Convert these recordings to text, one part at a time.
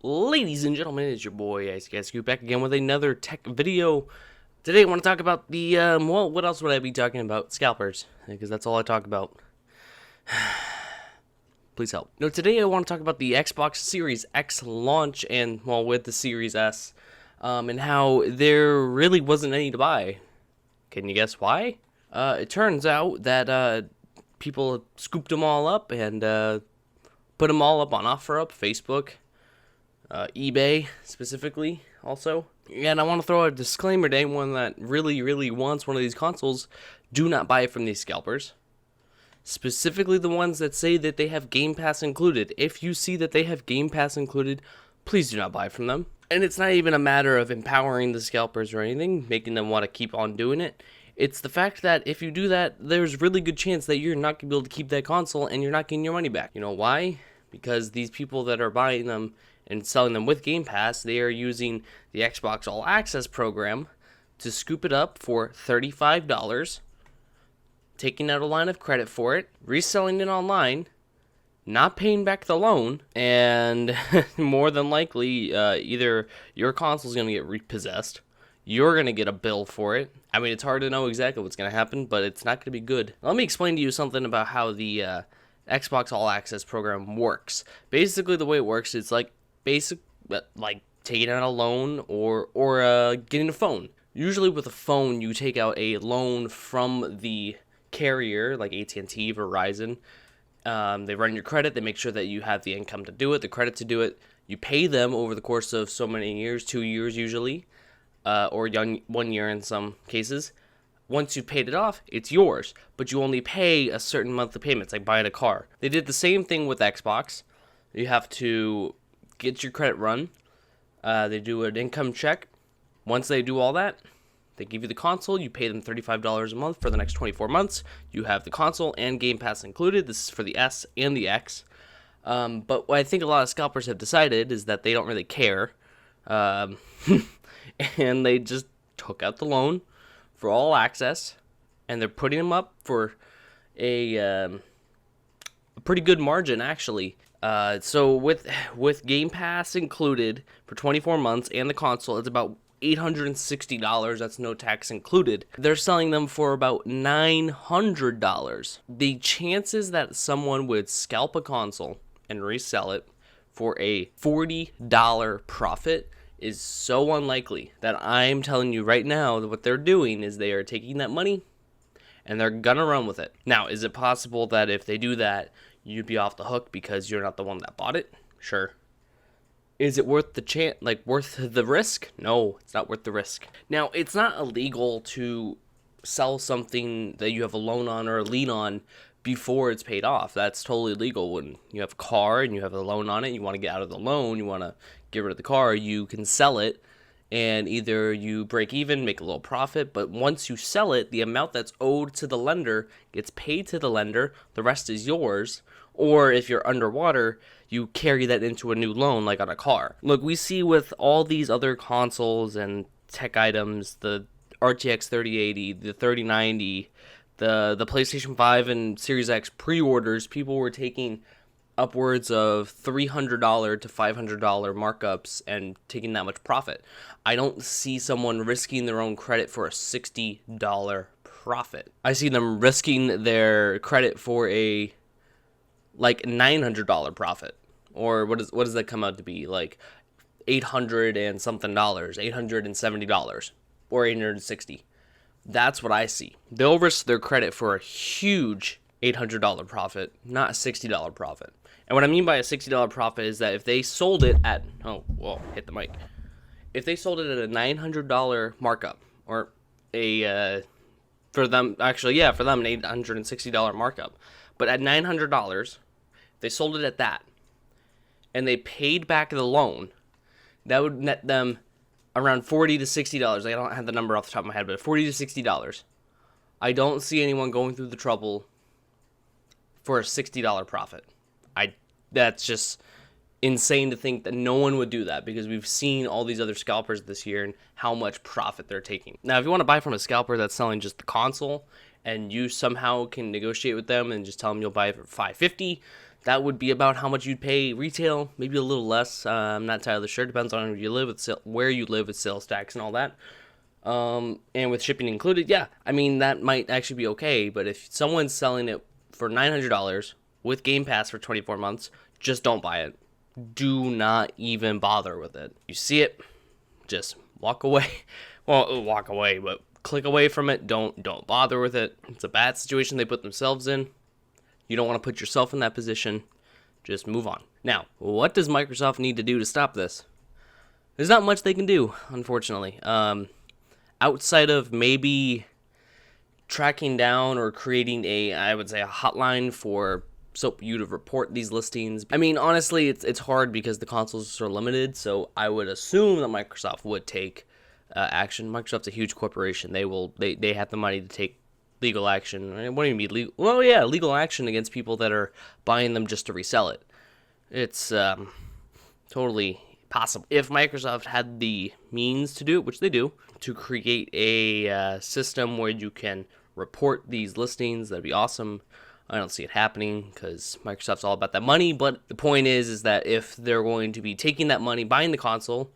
Ladies and gentlemen, it's your boy Ice back again with another tech video. Today I want to talk about the, well, what else would I be talking about? Scalpers, because that's all I talk about. Please help. No, today I want to talk about the Xbox Series X launch and, well, with the Series S, and how there really wasn't any to buy. Can you guess why? It turns out that, people scooped them all up and, put them all up on OfferUp, Facebook, eBay specifically also. And I want to throw a disclaimer to anyone that really wants one of these consoles. Do not buy it from these scalpers. Specifically the ones that say that they have Game Pass included. If you see that they have Game Pass included, please do not buy from them. And it's not even a matter of empowering the scalpers or anything, making them want to keep on doing it. It's the fact that if you do that, there's really good chance that you're not going to be able to keep that console and you're not getting your money back. You know why? Because these people that are buying them and selling them with Game Pass, they are using the Xbox All Access program to scoop it up for $35, taking out a line of credit for it, reselling it online, not paying back the loan, and more than likely, either your console's going to get repossessed, you're going to get a bill for it. I mean, it's hard to know exactly what's going to happen, but it's not going to be good. Let me explain to you something about how the Xbox All Access program works. Basically, the way it works, it's like like taking out a loan or getting a phone. Usually with a phone, you take out a loan from the carrier, like AT&T, Verizon. They run your credit. They make sure that you have the income to do it, the credit to do it. You pay them over the course of so many years, 2 years usually, or 1 year in some cases. Once you've paid it off, it's yours, but you only pay a certain monthly payment. It's like buying a car. They did the same thing with Xbox. You have to get your credit run. They do an income check. Once they do all that, they give you the console. You pay them $35 a month for the next 24 months. You have the console and Game Pass included. This is for the S and the X. But what I think a lot of scalpers have decided is that they don't really care. And they just took out the loan for All Access, and they're putting them up for a pretty good margin, actually. So with Game Pass included for 24 months and the console, it's about $860. That's no tax included. They're selling them for about $900. The chances that someone would scalp a console and resell it for a $40 profit is so unlikely that I'm telling you right now that what they're doing is they are taking that money and they're gonna run with it. Now, is it possible that if they do that, you'd be off the hook because you're not the one that bought it? Sure. Is it worth the worth the risk? No, it's not worth the risk. Now, it's not illegal to sell something that you have a loan on or a lien on before it's paid off. That's totally legal. When you have a car and you have a loan on it, you want to get out of the loan, you want to get rid of the car, you can sell it, and either you break even, make a little profit, but once you sell it, the amount that's owed to the lender gets paid to the lender, the rest is yours. Or if you're underwater, you carry that into a new loan, like on a car. Look, we see with all these other consoles and tech items, the RTX 3080, the 3090, the PlayStation 5 and Series X pre-orders, people were taking upwards of $300 to $500 markups and taking that much profit. I don't see someone risking their own credit for a $60 profit. I see them risking their credit for a $900 profit. Or what does that come out to be? Like $800 and something dollars, $870 or $860. That's what I see. They'll risk their credit for a huge $800 profit, not a $60 profit. And what I mean by a $60 profit is that if they sold it at, hit the mic. If they sold it at a $900 markup, or for them, an $860 markup, but at $900, they sold it at that, and they paid back the loan, that would net them around $40 to $60. I don't have the number off the top of my head, but $40 to $60. I don't see anyone going through the trouble for a $60 profit. That's just insane to think that no one would do that, because we've seen all these other scalpers this year and how much profit they're taking. Now, if you want to buy from a scalper that's selling just the console and you somehow can negotiate with them and just tell them you'll buy it for $550, that would be about how much you'd pay retail, maybe a little less. I'm not entirely sure. Depends on where you live with sales tax and all that. And with shipping included, yeah, I mean, that might actually be okay. But if someone's selling it for $900 with Game Pass for 24 months, just don't buy it. Do not even bother with it. You see it, just walk away. Well, walk away, but click away from it. Don't bother with it. It's a bad situation they put themselves in. You don't want to put yourself in that position. Just move on. Now, what does Microsoft need to do to stop this? There's not much they can do, unfortunately. Outside of maybe tracking down or creating a hotline for you to report these listings. I mean, honestly, it's hard because the consoles are limited, so I would assume that Microsoft would take action. Microsoft's a huge corporation. They have the money to take legal action. What do you mean legal? Well, yeah, legal action against people that are buying them just to resell it. It's totally possible. If Microsoft had the means to do it, which they do, to create a system where you can report these listings, that'd be awesome. I don't see it happening because Microsoft's all about that money, but the point is that if they're going to be taking that money, buying the console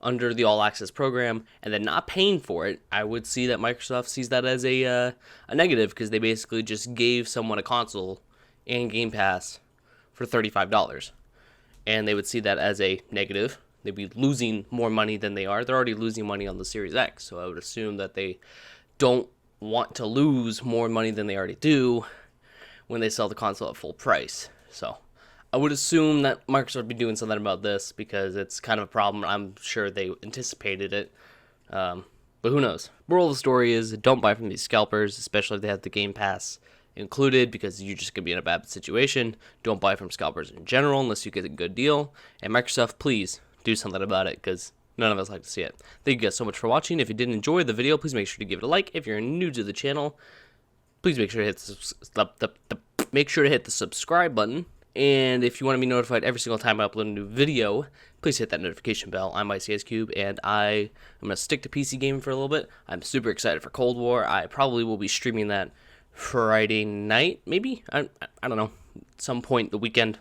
under the All Access program, and then not paying for it, I would see that Microsoft sees that as a negative, because they basically just gave someone a console and Game Pass for $35. And they would see that as a negative. They'd be losing more money than they are. They're already losing money on the Series X, so I would assume that they don't want to lose more money than they already do when they sell the console at full price. So I would assume that Microsoft would be doing something about this because it's kind of a problem. I'm sure they anticipated it, but who knows? Moral of the story is don't buy from these scalpers, especially if they have the Game Pass included, because you're just going to be in a bad situation. Don't buy from scalpers in general unless you get a good deal. And Microsoft, please do something about it, because none of us like to see it. Thank you guys so much for watching. If you did enjoy the video, please make sure to give it a like. If you're new to the channel, please make sure to hit the subscribe button. And if you want to be notified every single time I upload a new video, please hit that notification bell. I'm ICSCube, and I'm going to stick to PC gaming for a little bit. I'm super excited for Cold War. I probably will be streaming that Friday night, maybe? I don't know. Some point the weekend.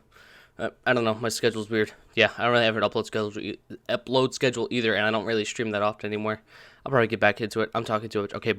I don't know. My schedule's weird. Yeah, I don't really have an upload schedule either, and I don't really stream that often anymore. I'll probably get back into it. I'm talking to it. Okay, bye.